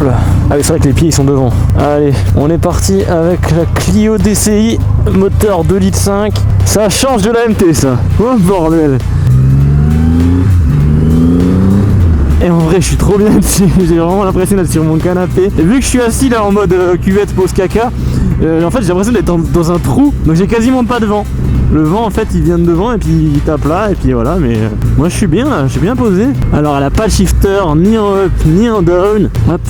là. Ah oui, c'est vrai que les pieds ils sont devant. Allez, on est parti avec la Clio DCI, moteur 2,5 litres. Ça change de la MT ça. Oh bordel. Et en vrai je suis trop bien dessus, j'ai vraiment l'impression d'être sur mon canapé. Et vu que je suis assis là en mode cuvette pause caca, en fait j'ai l'impression d'être dans un trou, donc j'ai quasiment pas de vent. Le vent en fait il vient de devant et puis il tape là et puis voilà, mais moi je suis bien là, je suis bien posé. Alors elle a pas de shifter ni en up ni en down. Hop,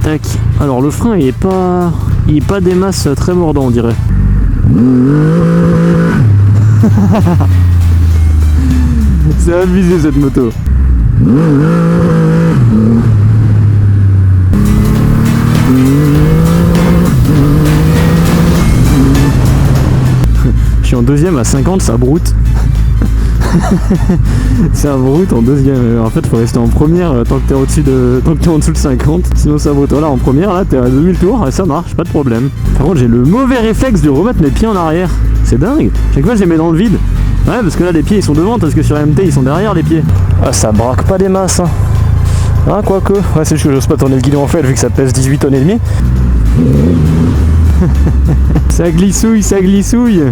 tac. Alors le frein il est pas des masses très mordant on dirait. C'est abusé cette moto. Je suis en deuxième à 50, ça broute. C'est un broute en deuxième. En fait, faut rester en première tant que t'es en dessous de 50. Sinon, ça broute. Voilà, en première, là, t'es à 2000 tours et ça marche, pas de problème. Par contre, j'ai le mauvais réflexe de remettre mes pieds en arrière. C'est dingue. Chaque fois, je les mets dans le vide. Ouais, parce que là, les pieds ils sont devant, parce que sur la MT ils sont derrière les pieds. Ah, ça braque pas des masses. Hein, quoique. Ouais, c'est juste que j'ose pas tourner le guidon en fait, vu que ça pèse 18 tonnes et demi. Ça glissouille, ça glissouille.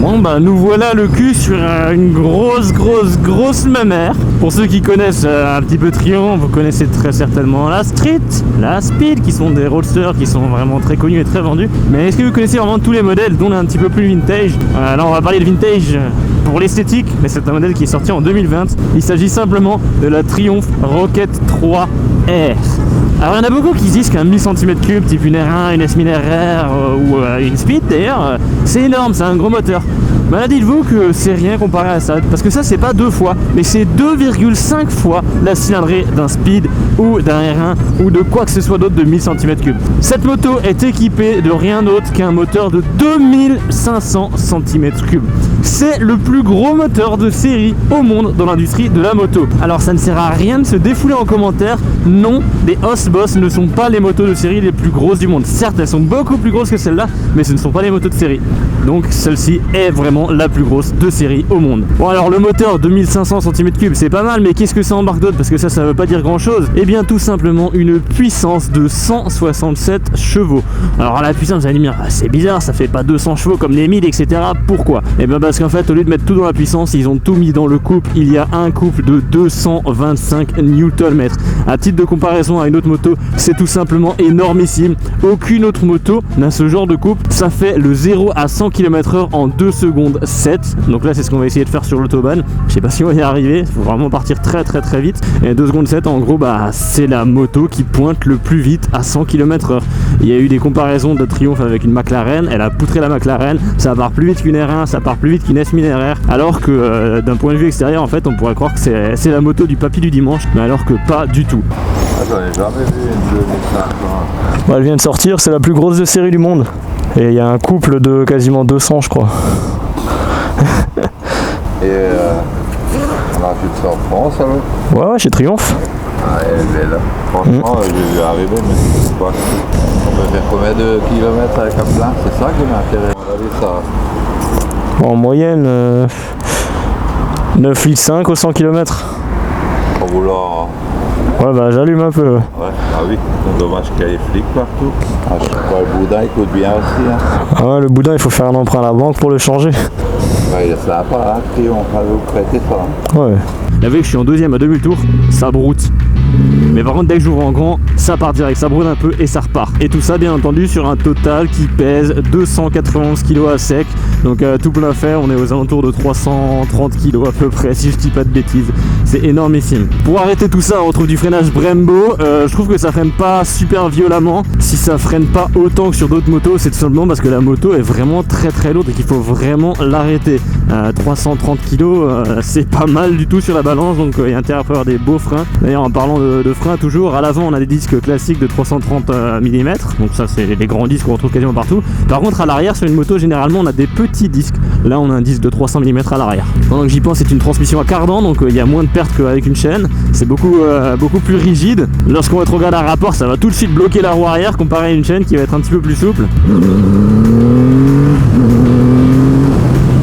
Bon bah nous voilà le cul sur une grosse mamère. Pour ceux qui connaissent un petit peu Triomphe, vous connaissez très certainement la Street, la Speed, qui sont des roadsters qui sont vraiment très connus et très vendus. Mais est-ce que vous connaissez vraiment tous les modèles, dont un petit peu plus vintage? Là on va parler de vintage pour l'esthétique, mais c'est un modèle qui est sorti en 2020. Il s'agit simplement de la Triumph Rocket 3R. Alors il y en a beaucoup qui disent qu'un 1000 cm3 type une R1, une S1000 RR ou une Speed d'ailleurs, c'est énorme, c'est un gros moteur. Bah dites-vous que c'est rien comparé à ça, parce que ça c'est pas 2 fois, mais c'est 2,5 fois la cylindrée d'un Speed ou d'un R1 ou de quoi que ce soit d'autre de 1000 cm3. Cette moto est équipée de rien d'autre qu'un moteur de 2500 cm3. C'est le plus gros moteur de série au monde dans l'industrie de la moto. Alors ça ne sert à rien de se défouler en commentaire, non, les Osboss ne sont pas les motos de série les plus grosses du monde. Certes elles sont beaucoup plus grosses que celle-là, mais ce ne sont pas les motos de série. Donc celle-ci est vraiment la plus grosse de série au monde. Bon alors le moteur 2500 cm3 c'est pas mal, mais qu'est-ce que ça embarque d'autre? Parce que ça veut pas dire grand chose. Eh bien tout simplement une puissance de 167 chevaux. Alors la puissance, vous allez me dire, c'est bizarre, ça fait pas 200 chevaux comme les 1000 etc. Pourquoi? Eh bien parce qu'en fait au lieu de mettre tout dans la puissance, ils ont tout mis dans le couple. Il y a un couple de 225 Nm. À titre de comparaison à une autre moto, c'est tout simplement énormissime. Aucune autre moto n'a ce genre de couple. Ça fait le 0 à 100 km/h en 2 secondes 7. Donc là c'est ce qu'on va essayer de faire sur l'autobahn. Je sais pas si on va y arriver, il faut vraiment partir très vite. Et 2 secondes 7 en gros c'est la moto qui pointe le plus vite à 100 km/h. Il y a eu des comparaisons de Triumph avec une McLaren, elle a poutré la McLaren, ça part plus vite qu'une R1, ça part plus vite qu'une S1000 RR, alors que d'un point de vue extérieur en fait on pourrait croire que c'est la moto du papy du dimanche, mais alors que pas du tout. J'en ai jamais vu une 2500. Elle vient de sortir, c'est la plus grosse de série du monde. Et il y a un couple de quasiment 200 je crois. Et on a acheté ça en France alors? Ouais, chez Triumph. Ah, elle est belle. Franchement, j'ai vu arriver, mais je sais pas. On peut faire combien de kilomètres avec un plein? C'est ça qui m'intéresse. On a vu ça. En moyenne, 9,5 litres au 100 km. En voulant. Ouais, bah j'allume un peu. Ouais, ah oui, dommage qu'il y ait les flics partout. Ah, je sais pas, le boudin il coûte bien aussi. Hein. Ah ouais, le boudin il faut faire un emprunt à la banque pour le changer. Ouais, il est sympa, hein, on va vous prêter ça. Hein. Ouais. Là, vu que je suis en deuxième à 2000 tours, ça broute. Mais par contre dès que j'ouvre en grand, ça part direct, ça brûle un peu et ça repart. Et tout ça bien entendu sur un total qui pèse 291 kg à sec. Donc tout plein fait, on est aux alentours de 330 kg à peu près si je dis pas de bêtises. C'est énormissime. Pour arrêter tout ça, on retrouve du freinage Brembo. Je trouve que ça freine pas super violemment. Si ça freine pas autant que sur d'autres motos, c'est tout simplement parce que la moto est vraiment très lourde et qu'il faut vraiment l'arrêter. 330 kg, c'est pas mal du tout sur la balance, donc il y a intérêt à avoir des beaux freins. D'ailleurs en parlant de freins, toujours à l'avant on a des disques classiques de 330 mm, donc ça c'est les grands disques qu'on retrouve quasiment partout. Par contre à l'arrière sur une moto généralement on a des petits disques. Là on a un disque de 300 mm à l'arrière. Pendant que j'y pense, c'est une transmission à cardan, donc il y a moins de pertes qu'avec une chaîne. C'est beaucoup plus rigide. Lorsqu'on va te regarder un rapport, ça va tout de suite bloquer la roue arrière comparé à une chaîne qui va être un petit peu plus souple.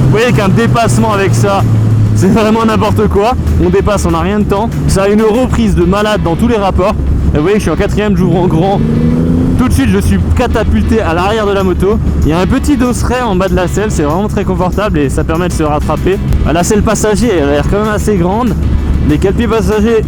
Vous voyez qu'un dépassement avec ça, c'est vraiment n'importe quoi. On dépasse, on n'a rien de temps. Ça a une reprise de malade dans tous les rapports. Et vous voyez que je suis en 4ème, j'ouvre en grand. Tout de suite je suis catapulté à l'arrière de la moto. Il y a un petit dosseret en bas de la selle, c'est vraiment très confortable et ça permet de se rattraper. La selle passager elle a l'air quand même assez grande. Les cale-pieds passagers,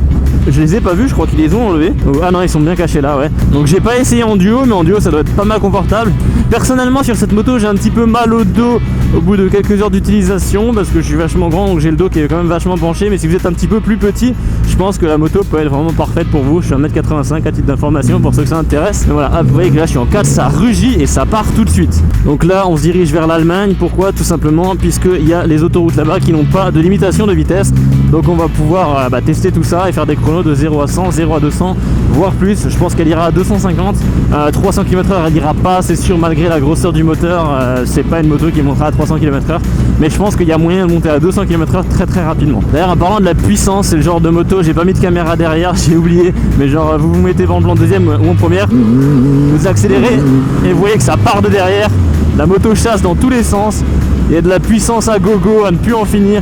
je les ai pas vus, je crois qu'ils les ont enlevés. Ah non, ils sont bien cachés là, ouais. Donc j'ai pas essayé en duo, mais en duo ça doit être pas mal confortable. Personnellement sur cette moto j'ai un petit peu mal au dos au bout de quelques heures d'utilisation parce que je suis vachement grand, donc j'ai le dos qui est quand même vachement penché. Mais si vous êtes un petit peu plus petit, je pense que la moto peut être vraiment parfaite pour vous. Je suis 1m85 à titre d'information pour ceux que ça intéresse. Mais voilà, vous voyez que là je suis en 4, ça rugit et ça part tout de suite. Donc là on se dirige vers l'Allemagne. Pourquoi? Tout simplement puisqu'il y a les autoroutes là-bas qui n'ont pas de limitation de vitesse. Donc on va pouvoir tester tout ça et faire des chronos de 0 à 100, 0 à 200, voire plus. Je pense qu'elle ira à 250, 300 km/h elle ira pas, c'est sûr, malgré la grosseur du moteur. C'est pas une moto qui montera à 300 km/h, mais je pense qu'il y a moyen de monter à 200 km/h très rapidement. D'ailleurs, en parlant de la puissance, c'est le genre de moto, j'ai pas mis de caméra derrière, j'ai oublié, mais genre vous mettez en plan deuxième ou en première, vous accélérez et vous voyez que ça part de derrière, la moto chasse dans tous les sens, il y a de la puissance à gogo à ne plus en finir.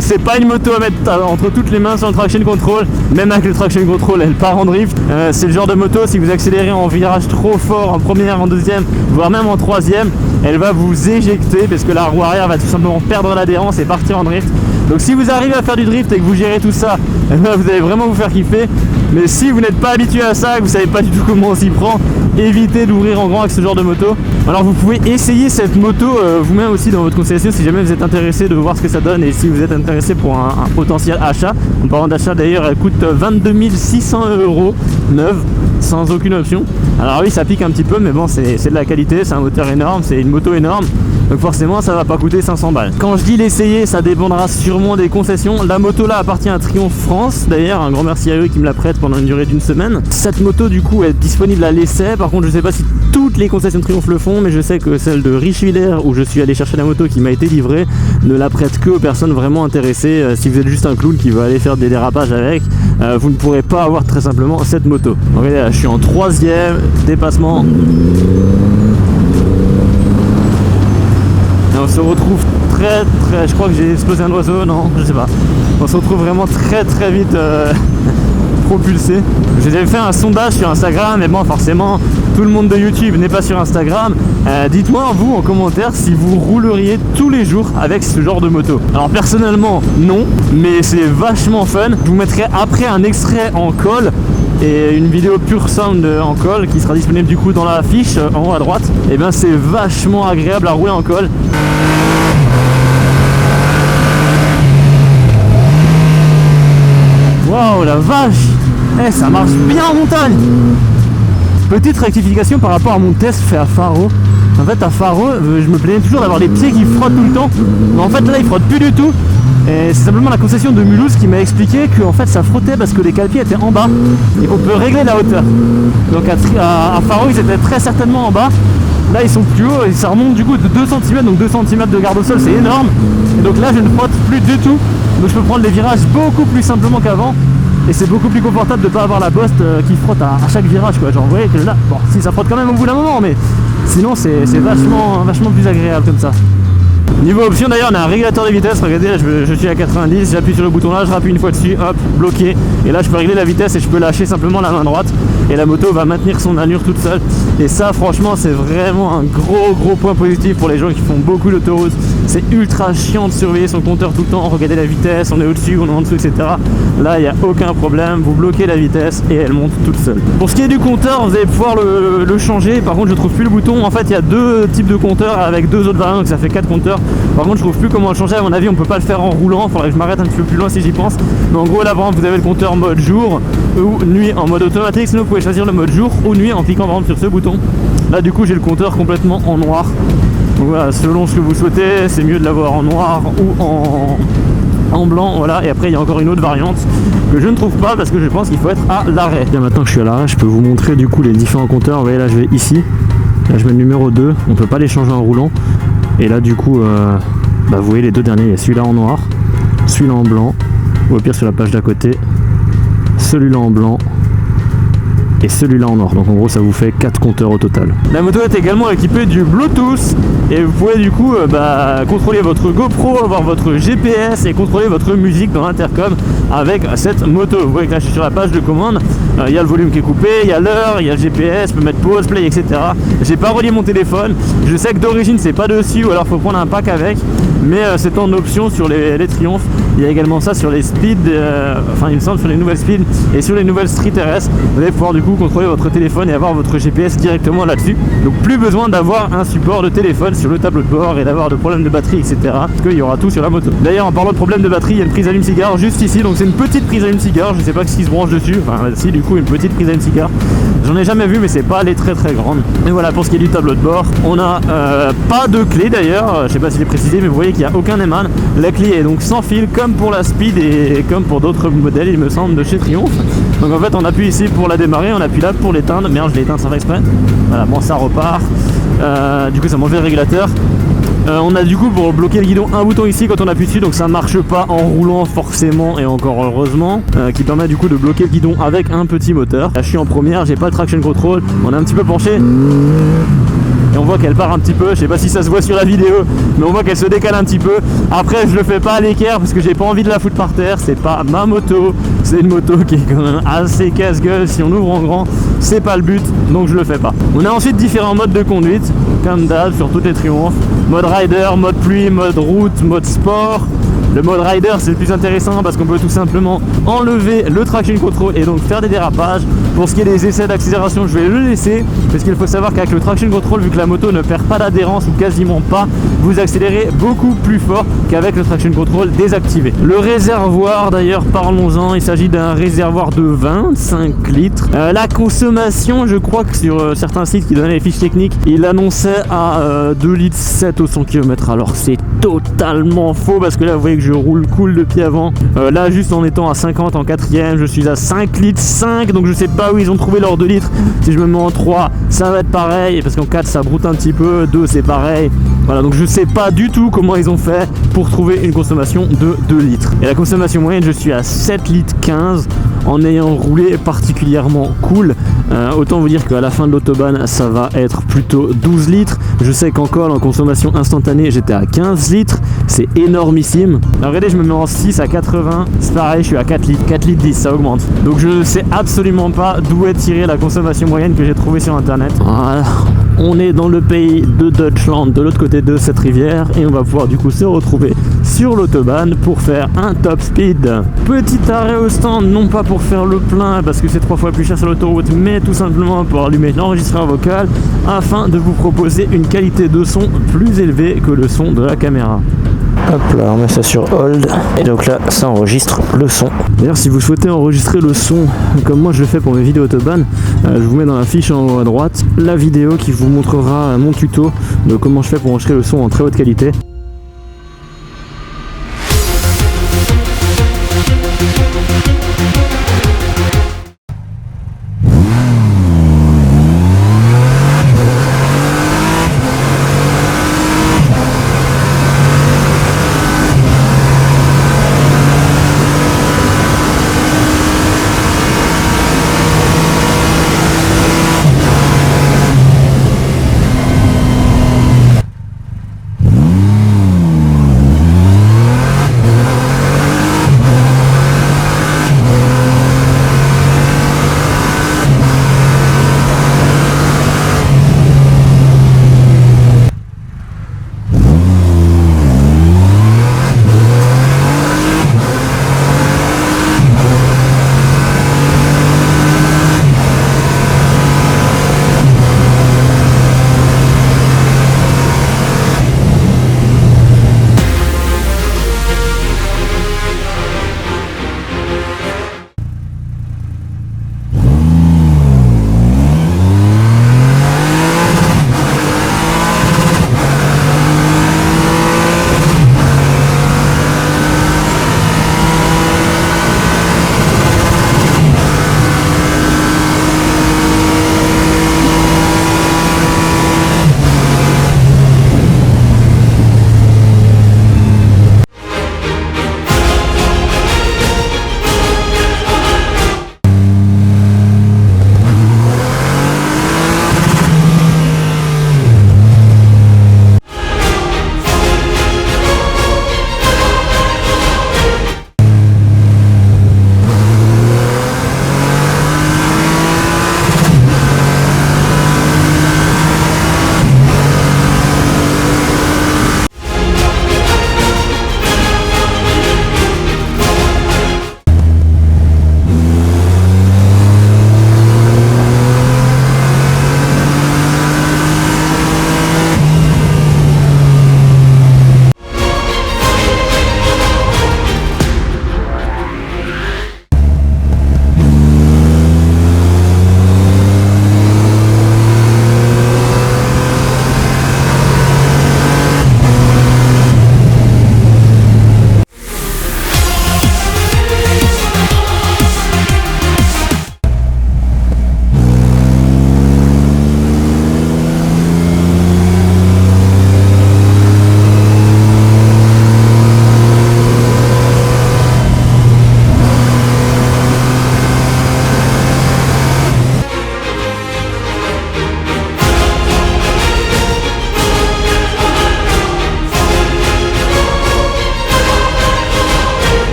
C'est pas une moto à mettre entre toutes les mains sur le traction control, même avec le traction control elle part en drift. C'est le genre de moto, si vous accélérez en virage trop fort, en première, en deuxième, voire même en troisième, elle va vous éjecter parce que la roue arrière va tout simplement perdre l'adhérence et partir en drift. Donc si vous arrivez à faire du drift et que vous gérez tout ça, vous allez vraiment vous faire kiffer. Mais si vous n'êtes pas habitué à ça, que vous savez pas du tout comment on s'y prend, évitez d'ouvrir en grand avec ce genre de moto. Alors vous pouvez essayer cette moto vous-même aussi dans votre concession si jamais vous êtes intéressé de voir ce que ça donne et si vous êtes intéressé pour un potentiel achat. En parlant d'achat d'ailleurs, elle coûte 22 600 € neuve, sans aucune option. Alors oui, ça pique un petit peu, mais bon, c'est de la qualité, c'est un moteur énorme, c'est une moto énorme. Donc forcément ça va pas coûter 500 balles. Quand je dis l'essayer, ça dépendra sûrement des concessions. La moto là appartient à Triumph France, d'ailleurs un grand merci à eux qui me la prêtent pendant une durée d'une semaine. Cette moto du coup est disponible à l'essai. Par contre je sais pas si toutes les concessions Triumph le font, mais je sais que celle de Richwiller où je suis allé chercher la moto qui m'a été livrée ne la prête que aux personnes vraiment intéressées. Si vous êtes juste un clown qui veut aller faire des dérapages avec, vous ne pourrez pas avoir très simplement cette moto. Donc, regardez là, je suis en 3ème dépassement. Et on se retrouve très, je crois que j'ai explosé un oiseau, non, je sais pas. On se retrouve vraiment très vite propulsé. J'ai fait un sondage sur Instagram, mais bon, forcément, tout le monde de YouTube n'est pas sur Instagram. Dites-moi, vous, en commentaire, si vous rouleriez tous les jours avec ce genre de moto. Alors, personnellement, non, mais c'est vachement fun. Je vous mettrai après un extrait en call et une vidéo pure sound en call qui sera disponible du coup dans la fiche en haut à droite. Et bien c'est vachement agréable à rouler en call. Waouh la vache, ça marche bien en montagne. Petite rectification par rapport à mon test fait à Faro. En fait à Faro, je me plaignais toujours d'avoir les pieds qui frottent tout le temps. Mais en fait là ils frottent plus du tout. Et c'est simplement la concession de Mulhouse qui m'a expliqué que en fait ça frottait parce que les cale-pieds étaient en bas et on peut régler la hauteur. Donc à Faro ils étaient très certainement en bas. Là ils sont plus hauts et ça remonte du coup de 2 cm, donc 2 cm de garde au sol, c'est énorme. Et donc là je ne frotte plus du tout. Donc je peux prendre les virages beaucoup plus simplement qu'avant. Et c'est beaucoup plus confortable de ne pas avoir la bosse qui frotte à chaque virage quoi. Genre vous voyez que là, bon si ça frotte quand même au bout d'un moment, mais sinon c'est vachement plus agréable comme ça. Niveau option d'ailleurs, on a un régulateur de vitesse. Regardez, là, je suis à 90, j'appuie sur le bouton là, je rappuie une fois dessus, hop, bloqué. Et là je peux régler la vitesse et je peux lâcher simplement la main droite et la moto va maintenir son allure toute seule. Et ça franchement c'est vraiment un gros point positif pour les gens qui font beaucoup d'autoroute. C'est ultra chiant de surveiller son compteur tout le temps, regarder la vitesse, on est au-dessus, on est en dessous, etc. Là il n'y a aucun problème, vous bloquez la vitesse et elle monte toute seule. Pour ce qui est du compteur, vous allez pouvoir le changer. Par contre je trouve plus le bouton. En fait il y a 2 types de compteurs avec 2 autres variantes, donc ça fait 4 compteurs. Par contre je trouve plus comment le changer, à mon avis on peut pas le faire en roulant, il faudrait que je m'arrête un petit peu plus loin si j'y pense. Mais en gros là par exemple vous avez le compteur mode jour ou nuit en mode automatique, sinon vous pouvez choisir le mode jour ou nuit en cliquant par exemple sur ce bouton. Là du coup j'ai le compteur complètement en noir. Donc voilà, selon ce que vous souhaitez, c'est mieux de l'avoir en noir ou en blanc, voilà. Et après il y a encore une autre variante que je ne trouve pas parce que je pense qu'il faut être à l'arrêt. Bien, maintenant que je suis à l'arrêt, je peux vous montrer du coup les différents compteurs. Vous voyez là je vais ici, là je mets le numéro 2, on peut pas les changer en roulant. Et là du coup vous voyez les 2 derniers, il y a celui-là en noir, celui-là en blanc, ou au pire sur la page d'à côté, celui-là en blanc et celui-là en or. Donc en gros ça vous fait 4 compteurs au total. La moto est également équipée du Bluetooth et vous pouvez du coup contrôler votre GoPro, avoir votre GPS et contrôler votre musique dans l'intercom avec cette moto. Vous voyez que là je suis sur la page de commande, il y a le volume qui est coupé, il y a l'heure, il y a le GPS, je peux mettre pause, play, etc. J'ai pas relié mon téléphone, je sais que d'origine c'est pas dessus ou alors faut prendre un pack avec, mais c'est en option sur les Triumph. Il y a également ça sur les Speed, enfin il me semble sur les nouvelles Speed et sur les nouvelles Street RS. Vous allez pouvoir du coup contrôler votre téléphone et avoir votre GPS directement là-dessus. Donc plus besoin d'avoir un support de téléphone sur le tableau de bord et d'avoir de problèmes de batterie, etc. Parce qu'il y aura tout sur la moto. D'ailleurs en parlant de problème de batterie, il y a une prise allume-cigare juste ici. Donc c'est une petite prise allume-cigare, je sais pas ce qui se branche dessus. Enfin si, du coup une petite prise allume-cigare. J'en ai jamais vu mais c'est pas, elle est très très grande. Et voilà, pour ce qui est du tableau de bord, on a pas de clé d'ailleurs, je sais pas si j'ai précisé mais vous voyez qu'il n'y a aucun aimant. La clé est donc sans fil comme pour la Speed et comme pour d'autres modèles il me semble de chez Triumph. Donc en fait on appuie ici pour la démarrer, on appuie là pour l'éteindre. Merde, je l'ai éteint sans faire exprès. Voilà, bon ça repart. Du coup ça m'enlève le régulateur. On a du coup pour bloquer le guidon un bouton ici quand on appuie dessus, donc ça marche pas en roulant forcément et encore heureusement, qui permet du coup de bloquer le guidon avec un petit moteur. Là je suis en première, j'ai pas le traction control, on est un petit peu penché et on voit qu'elle part un petit peu, je sais pas si ça se voit sur la vidéo mais on voit qu'elle se décale un petit peu. Après je le fais pas à l'équerre parce que j'ai pas envie de la foutre par terre, c'est pas ma moto, c'est une moto qui est quand même assez casse-gueule, si on ouvre en grand c'est pas le but, donc je le fais pas. On a ensuite différents modes de conduite comme d'hab sur toutes les Triumph, mode rider, mode pluie, mode route, mode sport. Le mode rider c'est le plus intéressant parce qu'on peut tout simplement enlever le traction control et donc faire des dérapages. Pour ce qui est des essais d'accélération, je vais le laisser parce qu'il faut savoir qu'avec le traction control, vu que la moto ne perd pas d'adhérence ou quasiment pas, vous accélérez beaucoup plus fort qu'avec le traction control désactivé. Le réservoir d'ailleurs, parlons-en, il s'agit d'un réservoir de 25 litres. La consommation, je crois que sur certains sites qui donnaient les fiches techniques, il annonçait à 2 litres 7 au 100 km. Alors c'est totalement faux parce que là vous voyez que je roule cool de pied avant. Là juste en étant à 50 en quatrième, je suis à 5 litres 5, donc je sais pas où ils ont trouvé leur 2 litres. Si je me mets en 3 ça va être pareil parce qu'en 4 ça broute un petit peu, 2 c'est pareil. Voilà, donc je sais pas du tout comment ils ont fait pour trouver une consommation de 2 litres. Et la consommation moyenne, je suis à 7 litres 15 en ayant roulé particulièrement cool. Autant vous dire qu'à la fin de l'autobahn ça va être plutôt 12 litres. Je sais qu'encore en consommation instantanée j'étais à 15 litres, c'est énormissime. Alors regardez, je me mets en 6 à 80, c'est pareil, je suis à 4 litres, 4 litres 10, ça augmente. Donc je ne sais absolument pas d'où est tirée la consommation moyenne que j'ai trouvée sur internet. Voilà. On est dans le pays de Deutschland, de l'autre côté de cette rivière, et on va pouvoir du coup se retrouver sur l'autobahn pour faire un top speed. Petit arrêt au stand, non pas pour faire le plein parce que c'est 3 fois plus cher sur l'autoroute, mais tout simplement pour allumer l'enregistreur vocal afin de vous proposer une qualité de son plus élevée que le son de la caméra. Hop là, on met ça sur hold et donc là ça enregistre le son. D'ailleurs si vous souhaitez enregistrer le son comme moi je le fais pour mes vidéos autobahn, je vous mets dans la fiche en haut à droite la vidéo qui vous montrera mon tuto de comment je fais pour enregistrer le son en très haute qualité.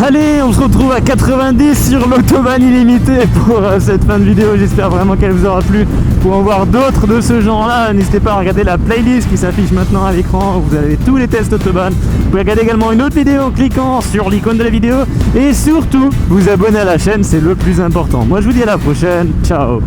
Allez, on se retrouve à 90 sur l'autobahn illimitée pour cette fin de vidéo. J'espère vraiment qu'elle vous aura plu. Pour en voir d'autres de ce genre-là, n'hésitez pas à regarder la playlist qui s'affiche maintenant à l'écran. Vous avez tous les tests autobahn. Vous pouvez regarder également une autre vidéo en cliquant sur l'icône de la vidéo. Et surtout, vous abonner à la chaîne, c'est le plus important. Moi, je vous dis à la prochaine. Ciao.